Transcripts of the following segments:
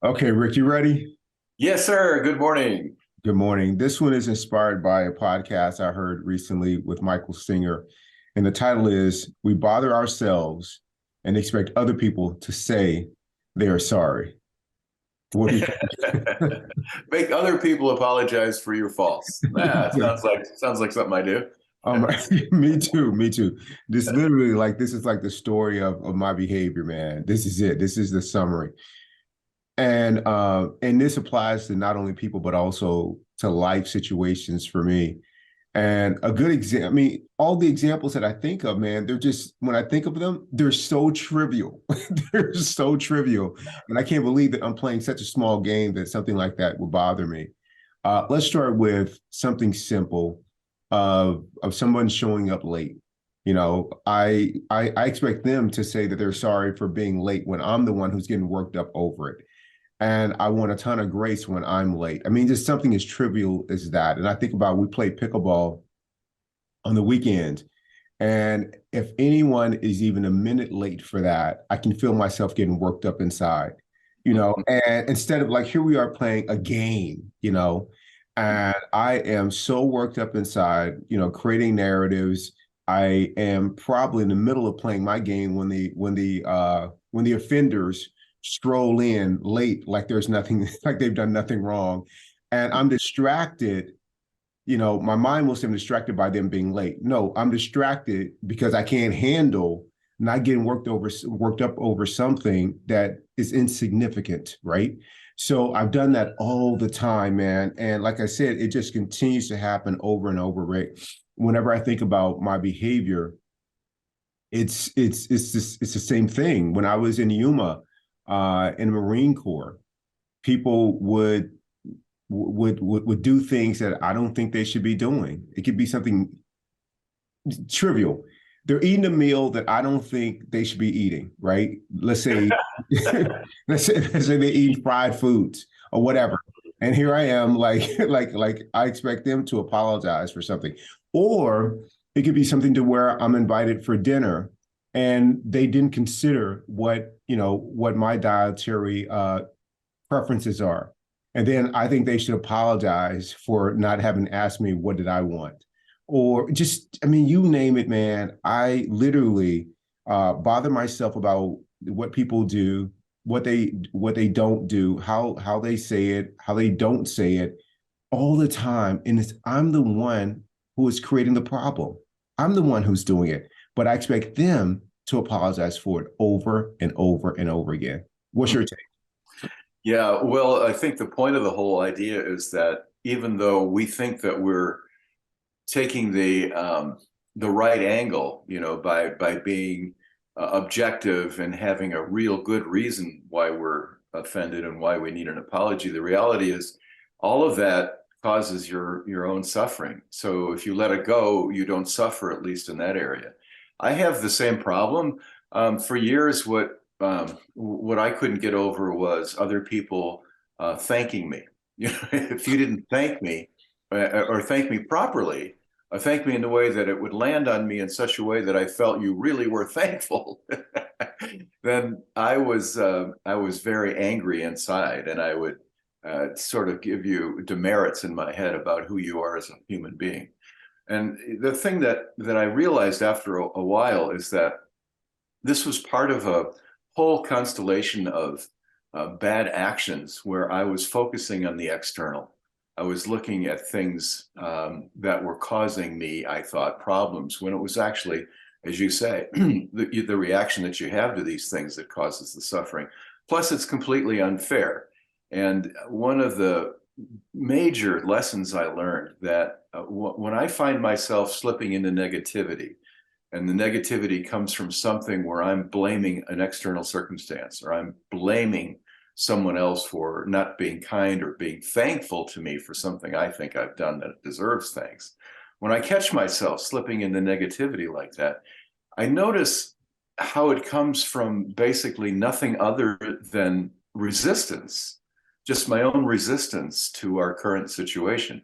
Okay, Rick, you ready? Yes, sir. Good morning. Good morning. This one is inspired by a podcast I heard recently with Michael Singer. And the title is We Bother Ourselves and Expect Other People to Say They Are Sorry. What do you think? Make other people apologize for your faults. Sounds like something I do. Um, me too, me too. This is like the story of my behavior, man. This is it. This is the summary. And this applies to not only people, but also to life situations for me. And a good example, I mean, all the examples that I think of, man, they're just, when I think of them, they're so trivial. They're so trivial. And I can't believe that I'm playing such a small game that something like that would bother me. Let's start with something simple of someone showing up late. I expect them to say that they're sorry for being late when I'm the one who's getting worked up over it. And I want a ton of grace when I'm late. I mean, just something as trivial as that. And I think about we play pickleball on the weekend. And if anyone is even a minute late for that, I can feel myself getting worked up inside, and instead of like, here we are playing a game, and I am so worked up inside, creating narratives. I am probably in the middle of playing my game when the offenders stroll in late, like there's nothing, like they've done nothing wrong. And I'm distracted, my mind will say I'm distracted by them being late. No, I'm distracted because I can't handle not getting worked up over something that is insignificant, right? So I've done that all the time, man. And like I said, it just continues to happen over and over, Rick. Whenever I think about my behavior, it's the same thing. When I was in Yuma, in the Marine Corps, people would do things that I don't think they should be doing. It could be something trivial. They're eating a meal that I don't think they should be eating, right? Let's say let's say they eat fried foods or whatever. And here I am, like like I expect them to apologize for something. Or it could be something to where I'm invited for dinner and they didn't consider what my dietary preferences are. And then I think they should apologize for not having asked me what did I want. Or just, I mean, you name it, man. I literally bother myself about what people do, what they don't do, how they say it, how they don't say it all the time. And I'm the one who is creating the problem. I'm the one who's doing it. But I expect them to apologize for it over and over and over again. What's your take? Yeah, well, I think the point of the whole idea is that even though we think that we're taking the right angle, by being objective and having a real good reason why we're offended and why we need an apology, the reality is all of that causes your own suffering. So if you let it go, you don't suffer, at least in that area. I have the same problem. For years, what I couldn't get over was other people thanking me. If you didn't thank me or thank me properly, thank me in a way that it would land on me in such a way that I felt you really were thankful, then I was very angry inside, and I would sort of give you demerits in my head about who you are as a human being. And the thing that I realized after a while is that this was part of a whole constellation of bad actions where I was focusing on the external. I was looking at things that were causing me, I thought, problems when it was actually, as you say, the reaction that you have to these things that causes the suffering. Plus, it's completely unfair. And one of the major lessons I learned that when I find myself slipping into negativity, and the negativity comes from something where I'm blaming an external circumstance, or I'm blaming someone else for not being kind or being thankful to me for something I think I've done that deserves thanks. When I catch myself slipping into negativity like that, I notice how it comes from basically nothing other than resistance, just my own resistance to our current situation.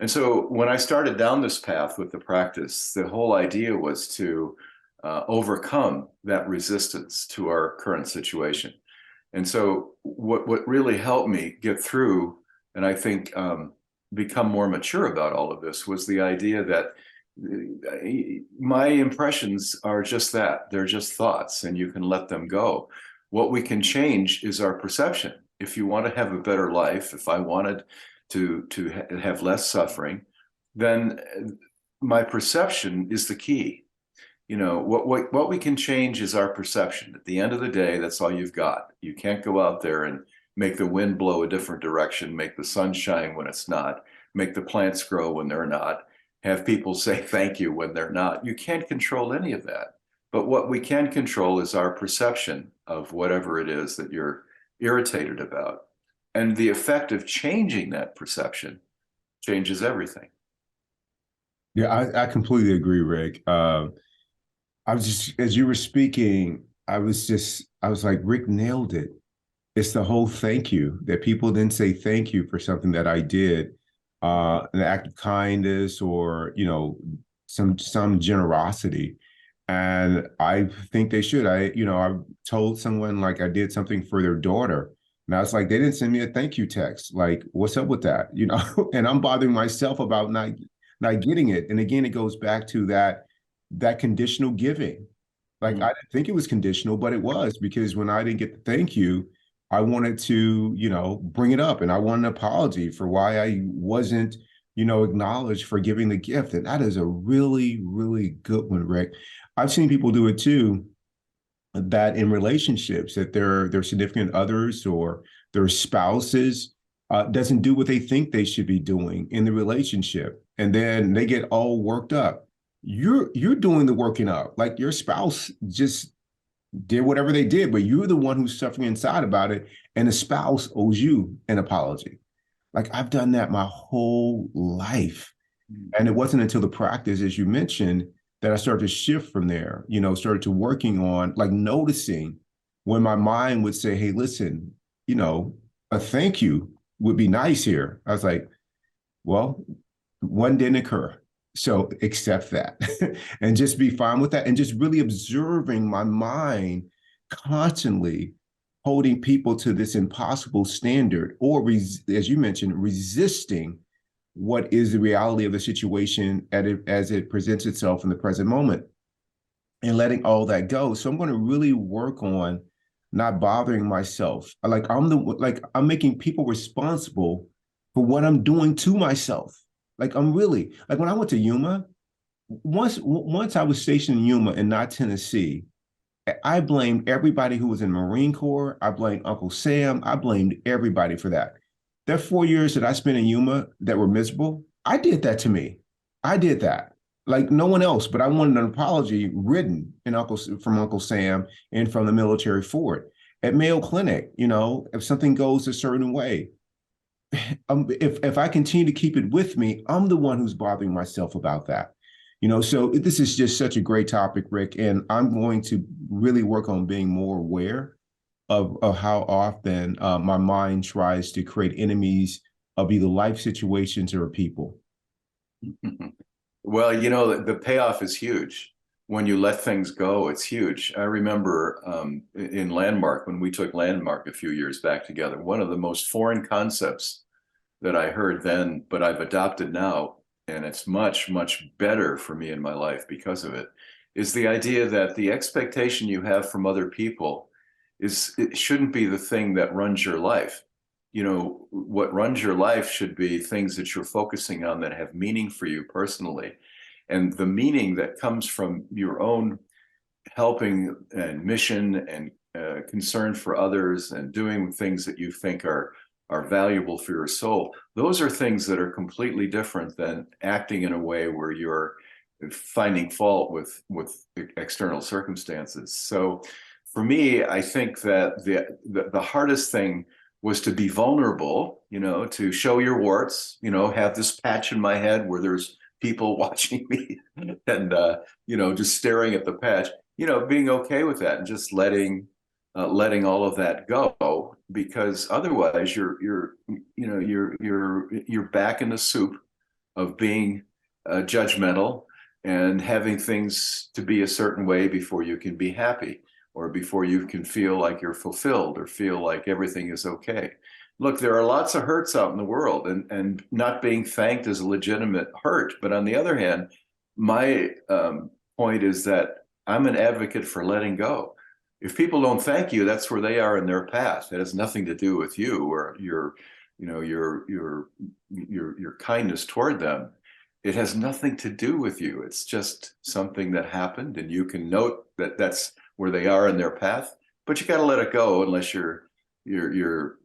And so when I started down this path with the practice, the whole idea was to overcome that resistance to our current situation. And so what really helped me get through, and I think become more mature about all of this, was the idea that my impressions are just that. They're just thoughts, and you can let them go. What we can change is our perception. If you want to have a better life, if I wanted to have less suffering, then my perception is the key. You know, what we can change is our perception. At the end of the day, that's all you've got. You can't go out there and make the wind blow a different direction, make the sun shine when it's not, make the plants grow when they're not, have people say thank you when they're not. You can't control any of that. But what we can control is our perception of whatever it is that you're irritated about. And the effect of changing that perception changes everything. Yeah, I completely agree, Rick. I was just, as you were speaking, I was like, Rick nailed it. It's the whole thank you that people then say thank you for something that I did, an act of kindness or, some generosity. And I think they should. I told someone like I did something for their daughter. And I was like, they didn't send me a thank you text. Like, what's up with that? And I'm bothering myself about not getting it. And again, it goes back to that conditional giving. Like I Mm. didn't think it was conditional, but it was because when I didn't get the thank you, I wanted to, bring it up and I want an apology for why I wasn't, acknowledged for giving the gift. And that is a really, really good one, Rick. I've seen people do it too, that in relationships that their significant others or their spouses doesn't do what they think they should be doing in the relationship, and then they get all worked up. You're doing the working up. Like your spouse just did whatever they did, but you're the one who's suffering inside about it, and the spouse owes you an apology. Like I've done that my whole life. And it wasn't until the practice, as you mentioned, that I started to shift from there, started to working on like noticing when my mind would say, hey, listen, you know, a thank you would be nice here. I was like, well, one didn't occur. So accept that and just be fine with that. And just really observing my mind constantly holding people to this impossible standard or, as you mentioned, resisting what is the reality of the situation as it presents itself in the present moment and letting all that go. So I'm going to really work on not bothering myself. I'm making people responsible for what I'm doing to myself. Like I'm really like when I went to Yuma, once I was stationed in Yuma and not Tennessee, I blamed everybody who was in the Marine Corps. I blamed Uncle Sam. I blamed everybody for that. That 4 years that I spent in Yuma that were miserable, I did that to me. I did that. Like no one else, but I wanted an apology written from Uncle Sam and from the military for it. At Mayo Clinic, if something goes a certain way, if I continue to keep it with me, I'm the one who's bothering myself about that. So this is just such a great topic, Rick, and I'm going to really work on being more aware of how often my mind tries to create enemies of either life situations or people. Well, the payoff is huge. When you let things go, it's huge. I remember in Landmark, when we took Landmark a few years back together, one of the most foreign concepts that I heard then, but I've adopted now, and it's much, much better for me in my life because of it, is the idea that the expectation you have from other people it shouldn't be the thing that runs your life. What runs your life should be things that you're focusing on that have meaning for you personally. And the meaning that comes from your own helping and mission and concern for others and doing things that you think are valuable for your soul. Those are things that are completely different than acting in a way where you're finding fault with external circumstances. So for me, I think that the hardest thing was to be vulnerable, to show your warts, have this patch in my head where there's people watching me and just staring at the patch, being okay with that and just letting all of that go, because otherwise you're back in the soup of being judgmental and having things to be a certain way before you can be happy. or before you can feel like you're fulfilled or feel like everything is okay. Look, there are lots of hurts out in the world, and not being thanked is a legitimate hurt. But on the other hand, my point is that I'm an advocate for letting go. If people don't thank you, that's where they are in their path. It has nothing to do with you or your, you know, your kindness toward them. It has nothing to do with you. It's just something that happened, and you can note that that's where they are in their path. But you got to let it go, unless you're you're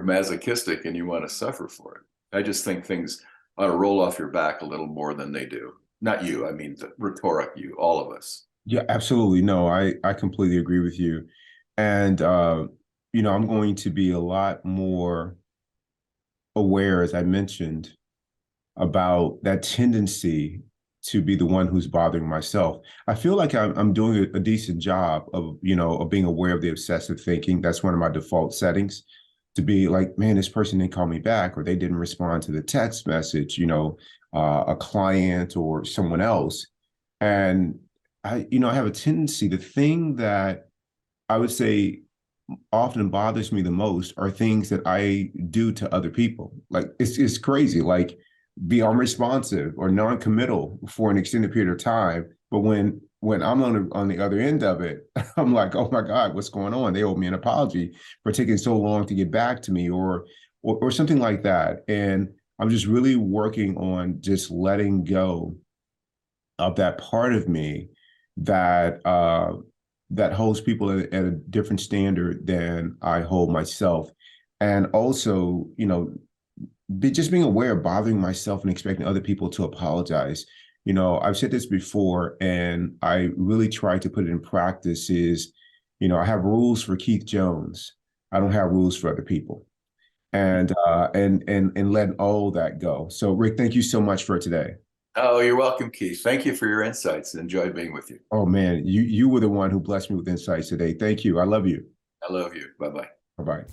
masochistic and you want to suffer for it. I just think things ought to roll off your back a little more than they do. Not you, I mean the rhetoric you, all of us. Yeah, absolutely. No, I completely agree with you. And I'm going to be a lot more aware, as I mentioned, about that tendency to be the one who's bothering myself. I feel like I'm doing a decent job of being aware of the obsessive thinking. That's one of my default settings, to be like, man, this person didn't call me back, or they didn't respond to the text message, a client or someone else. And I have a tendency, the thing that I would say often bothers me the most are things that I do to other people. Like it's crazy. Like be unresponsive or non-committal for an extended period of time. But when I'm on the other end of it, I'm like, oh my God, what's going on? They owe me an apology for taking so long to get back to me, or something like that. And I'm just really working on just letting go of that part of me that holds people at a different standard than I hold myself. And also, just being aware of bothering myself and expecting other people to apologize. I've said this before, and I really try to put it in practice is, I have rules for Keith Jones. I don't have rules for other people. And letting all that go. So Rick, thank you so much for today. Oh, you're welcome, Keith. Thank you for your insights. Enjoyed being with you. Oh man, you were the one who blessed me with insights today. Thank you. I love you. I love you. Bye-bye. Bye-bye.